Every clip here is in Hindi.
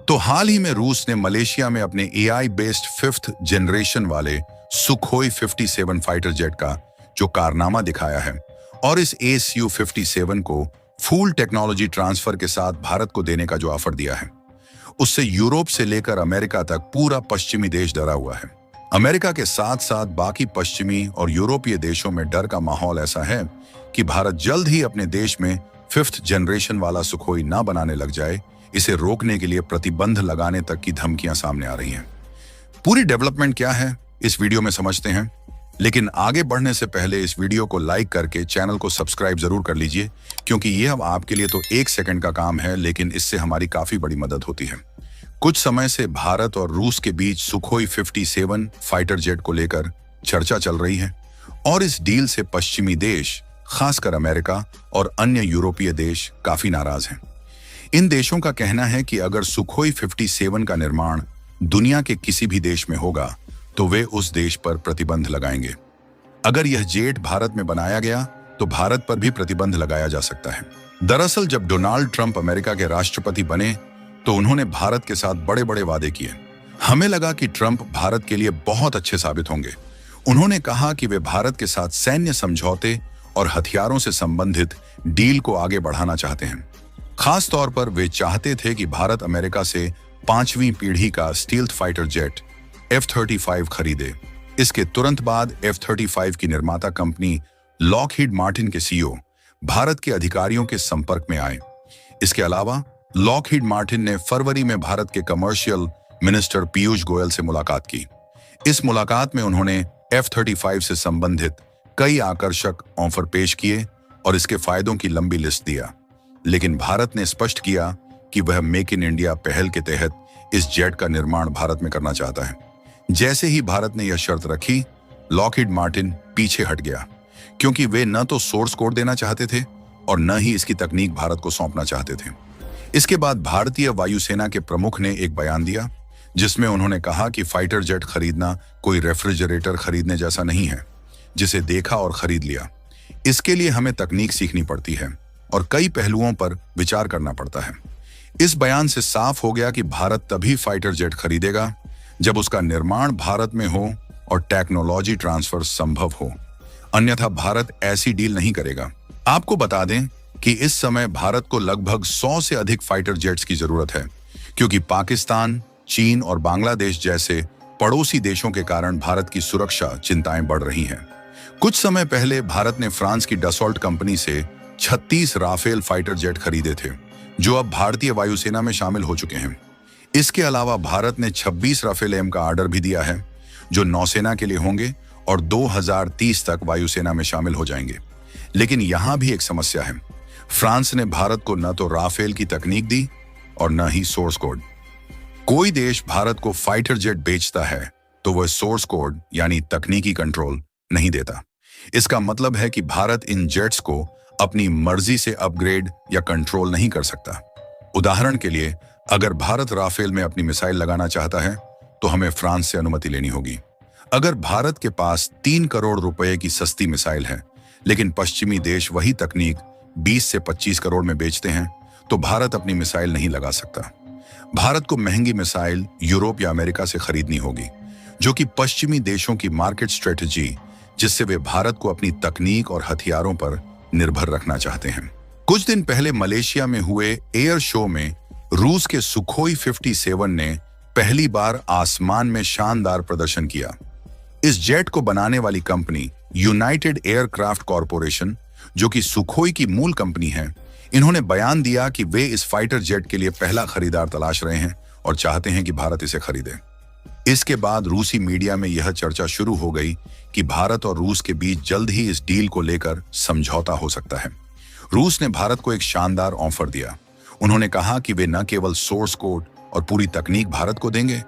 तो हाल ही में रूस ने मलेशिया में अपने एआई बेस्ड 5th जनरेशन वाले सुखोई 57 फाइटर जेट का जो कारनामा दिखाया है और इस Su-57 को फुल टेक्नोलॉजी ट्रांसफर के साथ भारत को देने का जो ऑफर दिया है, उससे यूरोप से लेकर अमेरिका तक पूरा पश्चिमी देश डरा हुआ है। अमेरिका के साथ साथ बाकी पश्चिमी और यूरोपीय देशों में डर का माहौल ऐसा है कि भारत जल्द ही अपने देश में 5th जनरेशन वाला सुखोई ना बनाने लग जाए। इसे रोकने के लिए प्रतिबंध लगाने तक की धमकियां सामने आ रही हैं। पूरी डेवलपमेंट क्या है इस वीडियो में समझते हैं, लेकिन आगे बढ़ने से पहले इस वीडियो को लाइक करके चैनल को सब्सक्राइब जरूर कर लीजिए, क्योंकि यह अब आपके लिए तो 1 सेकंड का काम है, लेकिन इससे हमारी काफी बड़ी मदद होती है। कुछ समय से भारत और रूस के बीच सुखोई 57 फाइटर जेट को लेकर चर्चा चल रही है और इस डील से पश्चिमी देश, खासकर अमेरिका और अन्य यूरोपीय देश काफी नाराज हैं। इन देशों का कहना है कि अगर सुखोई 57 का निर्माण दुनिया के किसी भी देश में होगा तो वे उस देश पर प्रतिबंध लगाएंगे। अगर यह जेट भारत में बनाया गया तो भारत पर भी प्रतिबंध लगाया जा सकता है। दरअसल जब डोनाल्ड ट्रंप अमेरिका के राष्ट्रपति बने तो उन्होंने भारत के साथ बड़े बड़े वादे किए। हमें लगा कि ट्रंप भारत के लिए बहुत अच्छे साबित होंगे। उन्होंने कहा कि वे भारत के साथ सैन्य समझौते और हथियारों से संबंधित डील को आगे बढ़ाना चाहते हैं। खास तौर पर वे चाहते थे कि भारत अमेरिका से 5वीं पीढ़ी का स्टील्थ फाइटर जेट F-35 खरीदे। इसके तुरंत बाद F-35 की निर्माता कंपनी लॉकहीड मार्टिन के सीईओ भारत के अधिकारियों के संपर्क में आए। इसके अलावा लॉकहीड मार्टिन ने फरवरी में भारत के कमर्शियल मिनिस्टर पीयूष गोयल से मुलाकात की। इस मुलाकात में उन्होंने F-35 से संबंधित कई आकर्षक ऑफर पेश किए और इसके फायदों की लंबी लिस्ट दिया, लेकिन भारत ने स्पष्ट किया कि वह मेक इन इंडिया पहल के तहत इस जेट का निर्माण भारत में करना चाहता है। जैसे ही भारत ने यह शर्त रखी, लॉकहीड मार्टिन पीछे हट गया, क्योंकि वे न तो सोर्स कोड देना चाहते थे और न ही इसकी तकनीक भारत को सौंपना चाहते थे। इसके बाद भारतीय वायुसेना के प्रमुख ने एक बयान दिया जिसमें उन्होंने कहा कि फाइटर जेट खरीदना कोई रेफ्रिजरेटर खरीदने जैसा नहीं है जिसे देखा और खरीद लिया। इसके लिए हमें तकनीक सीखनी पड़ती है और कई पहलुओं पर विचार करना पड़ता है। इस बयान से साफ हो गया कि भारत तभी फाइटर जेट खरीदेगा जब उसका निर्माण भारत में हो और टेक्नोलॉजी ट्रांसफर संभव हो, अन्यथा भारत ऐसी डील नहीं करेगा। आपको बता दें कि इस समय भारत को लगभग 100 से अधिक फाइटर जेट्स की जरूरत है, क्योंकि पाकिस्तान, चीन और बांग्लादेश जैसे पड़ोसी देशों के कारण भारत की सुरक्षा चिंताएं बढ़ रही हैं। कुछ समय पहले भारत ने फ्रांस की डसॉल्ट कंपनी से 36 राफेल फाइटर जेट खरीदे थे, जो अब भारतीय वायुसेना में शामिल हो चुके हैं। इसके अलावा भारत ने 26 राफेल एम का ऑर्डर भी दिया है, जो नौसेना के लिए होंगे और 2030 तक वायुसेना में शामिल हो जाएंगे। लेकिन यहां भी एक समस्या है। फ्रांस ने भारत को न तो राफेल की तकनीक दी और न ही सोर्स कोड। कोई देश भारत को फाइटर जेट बेचता है तो वह सोर्स कोड यानी तकनीकी कंट्रोल नहीं देता। इसका मतलब है कि भारत इन जेट्स को अपनी मर्जी से अपग्रेड या कंट्रोल नहीं कर सकता। उदाहरण के लिए, अगर भारत राफेल में अपनी मिसाइल लगाना चाहता है तो हमें फ्रांस से अनुमति लेनी होगी। अगर भारत के पास 3 करोड़ रुपए की सस्ती मिसाइल है, लेकिन पश्चिमी देश वही तकनीक 20 से 25 करोड़ में बेचते हैं, तो भारत अपनी मिसाइल नहीं लगा सकता। भारत को महंगी मिसाइल यूरोप या अमेरिका से खरीदनी होगी, जो कि पश्चिमी देशों की मार्केट स्ट्रेटजी, जिससे वे भारत को अपनी तकनीक और हथियारों पर निर्भर रखना चाहते हैं। कुछ दिन पहले मलेशिया में हुए एयर शो में रूस के सुखोई 57 ने पहली बार आसमान में शानदार प्रदर्शन किया। इस जेट को बनाने वाली कंपनी यूनाइटेड एयरक्राफ्ट कॉरपोरेशन, जो कि सुखोई की मूल कंपनी है, इन्होंने बयान दिया कि वे इस फाइटर जेट के लिए पहला खरीदार तलाश रहे हैं और चाहते हैं कि भारत इसे खरीदे। इसके बाद रूसी मीडिया में यह चर्चा शुरू हो गई कि भारत और रूस के बीच जल्द ही इस डील को लेकर समझौता हो सकता है। रूस ने भारत को एक शानदार ऑफर दिया। उन्होंने कहा कि वे न केवल सोर्स कोड और पूरी तकनीक भारत को देंगे,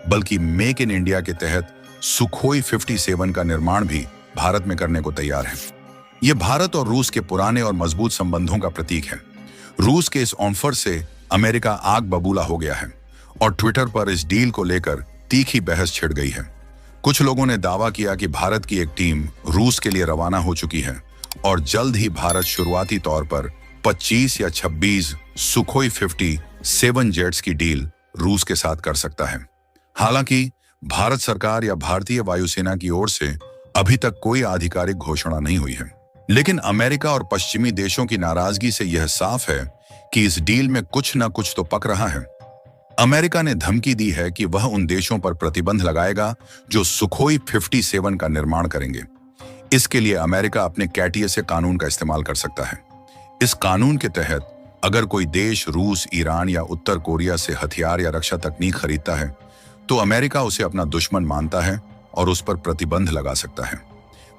बल्कि मेक इन इंडिया के तहत सुखोई 57 का निर्माण भी भारत में करने को तैयार है। यह भारत और रूस के पुराने और मजबूत संबंधों का प्रतीक है। रूस के इस ऑफर से अमेरिका आग बबूला हो गया है और ट्विटर पर इस डील को लेकर तीखी बहस छिड़ गई है। कुछ लोगों ने दावा किया कि भारत की एक टीम रूस के लिए रवाना हो चुकी है और जल्द ही भारत शुरुआती तौर पर 25 या 26 सुखोई 57 जेट्स की डील रूस के साथ कर सकता है। हालांकि भारत सरकार या भारतीय वायुसेना की ओर से अभी तक कोई आधिकारिक घोषणा नहीं हुई है, लेकिन अमेरिका और पश्चिमी देशों की नाराजगी से यह साफ है कि इस डील में कुछ न कुछ तो पक रहा है। अमेरिका ने धमकी दी है कि वह उन देशों पर प्रतिबंध लगाएगा जो सुखोई 57 का निर्माण करेंगे। इसके लिए अमेरिका अपने कैटीएसए कानून का इस्तेमाल कर सकता है। इस कानून के तहत अगर कोई देश रूस, ईरान या उत्तर कोरिया से हथियार या रक्षा तकनीक खरीदता है तो अमेरिका उसे अपना दुश्मन मानता है और उस पर प्रतिबंध लगा सकता है।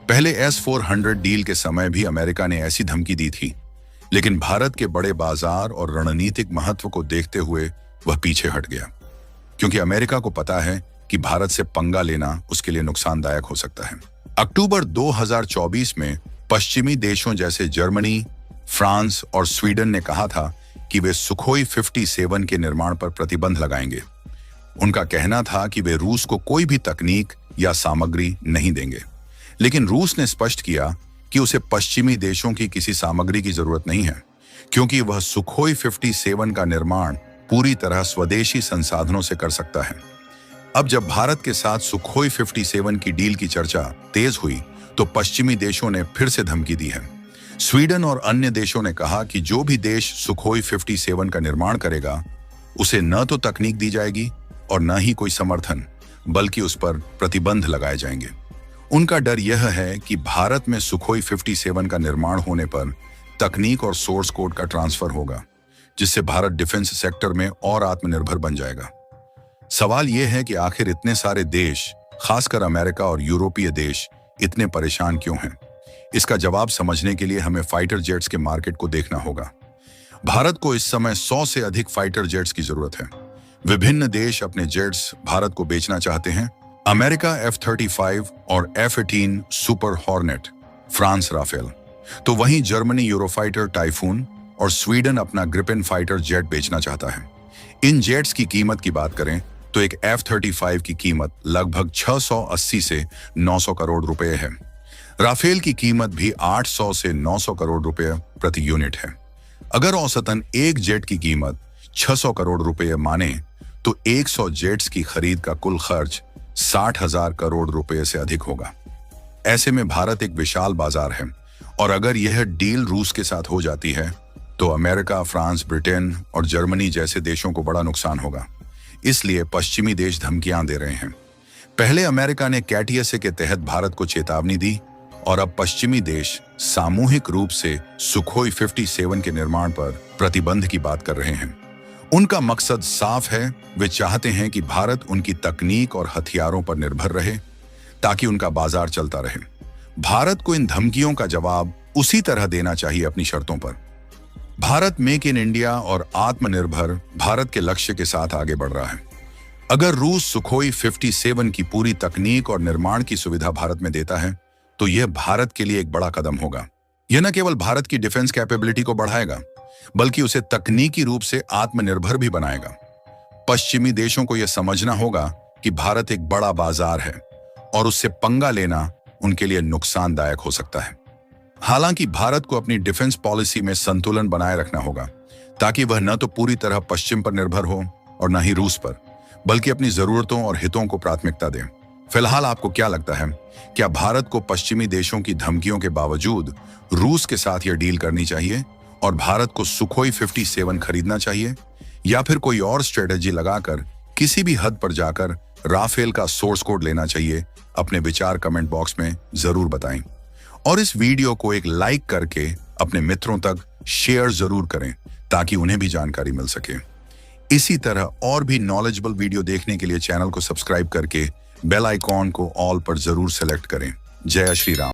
पहले S-400 डील के समय भी अमेरिका ने ऐसी धमकी दी थी, लेकिन भारत के बड़े बाजार और रणनीतिक महत्व को देखते हुए वह पीछे हट गया, क्योंकि अमेरिका को पता है कि भारत से पंगा लेना उसके लिए नुकसानदायक हो सकता है। अक्टूबर 2024 में पश्चिमी देशों जैसे जर्मनी, फ्रांस और स्वीडन ने कहा था कि वे सुखोई 57 के निर्माण पर प्रतिबंध लगाएंगे। उनका कहना था कि वे रूस को कोई भी तकनीक या सामग्री नहीं देंगे, लेकिन रूस ने स्पष्ट किया कि उसे पश्चिमी देशों की किसी सामग्री की जरूरत नहीं है, क्योंकि वह सुखोई 57 का निर्माण पूरी तरह स्वदेशी संसाधनों से कर सकता है। अब जब भारत के साथ सुखोई 57 की डील की चर्चा तेज हुई तो पश्चिमी देशों ने फिर से धमकी दी है। स्वीडन और अन्य देशों ने कहा कि जो भी देश सुखोई 57 का निर्माण करेगा उसे न तो तकनीक दी जाएगी और न ही कोई समर्थन, बल्कि उस पर प्रतिबंध लगाए जाएंगे। उनका डर यह है कि भारत में सुखोई 57 का निर्माण होने पर तकनीक और सोर्स कोड का ट्रांसफर होगा, जिससे भारत डिफेंस सेक्टर में और आत्मनिर्भर बन जाएगा। सवाल यह है कि आखिर इतने सारे देश, खासकर अमेरिका और यूरोपीय देश, इतने परेशान क्यों हैं? इसका जवाब समझने के लिए हमें फाइटर जेट्स के मार्केट को देखना होगा। भारत को इस समय 100 से अधिक फाइटर जेट्स की जरूरत है। विभिन्न देश अपने जेट्स भारत को बेचना चाहते हैं। अमेरिका F-35 और F-18 super hornet, France Rafale, तो वहीं जर्मनी यूरोफाइटर टाइफून और स्वीडन अपना ग्रिपेन फाइटर जेट बेचना चाहता है। इन जेट्स की कीमत की बात करें तो एक F-35 की कीमत लगभग 680 से 900 करोड़ रुपए है। राफेल की कीमत भी 800 से 900 करोड़ रुपए प्रति यूनिट है। अगर औसतन एक जेट की कीमत 600 करोड़ रुपए माने तो 100 जेट्स की खरीद का कुल खर्च 60,000 करोड़ रुपए से अधिक होगा। ऐसे में भारत एक विशाल बाजार है और अगर यह डील रूस के साथ हो जाती है तो अमेरिका, फ्रांस, ब्रिटेन और जर्मनी जैसे देशों को बड़ा नुकसान होगा। इसलिए पश्चिमी देश धमकियां दे रहे हैं। पहले अमेरिका ने कैटीएसए के तहत भारत को चेतावनी दी और अब पश्चिमी देश सामूहिक रूप से सुखोई 57 के निर्माण पर प्रतिबंध की बात कर रहे हैं। उनका मकसद साफ है, वे चाहते हैं कि भारत उनकी तकनीक और हथियारों पर निर्भर रहे ताकि उनका बाजार चलता रहे। भारत को इन धमकियों का जवाब उसी तरह देना चाहिए अपनी शर्तों पर। भारत मेक इन इंडिया और आत्मनिर्भर भारत के लक्ष्य के साथ आगे बढ़ रहा है। अगर रूस सुखोई 57 की पूरी तकनीक और निर्माण की सुविधा भारत में देता है तो यह भारत के लिए एक बड़ा कदम होगा। यह न केवल भारत की डिफेंस कैपेबिलिटी को बढ़ाएगा, बल्कि उसे तकनीकी रूप से आत्मनिर्भर भी बनाएगा। पश्चिमी देशों को यह समझना होगा कि भारत एक बड़ा बाजार है और उससे पंगा लेना उनके लिए नुकसानदायक हो सकता है। हालांकि भारत को अपनी डिफेंस पॉलिसी में संतुलन बनाए रखना होगा ताकि वह न तो पूरी तरह पश्चिम पर निर्भर हो और न ही रूस पर, बल्कि अपनी जरूरतों और हितों को प्राथमिकता दे। फिलहाल आपको क्या लगता है, क्या भारत को पश्चिमी देशों की धमकियों के बावजूद रूस के साथ यह डील करनी चाहिए और भारत को सुखोई 57 खरीदना चाहिए, या फिर कोई और स्ट्रेटेजी लगाकर किसी भी हद पर जाकर राफेल का सोर्स कोड लेना चाहिए? अपने विचार कमेंट बॉक्स में जरूर बताएं और इस वीडियो को एक लाइक करके अपने मित्रों तक शेयर जरूर करें ताकि उन्हें भी जानकारी मिल सके। इसी तरह और भी नॉलेजेबल वीडियो देखने के लिए चैनल को सब्सक्राइब करके बेल आइकॉन को ऑल पर जरूर सेलेक्ट करें। जय श्री राम।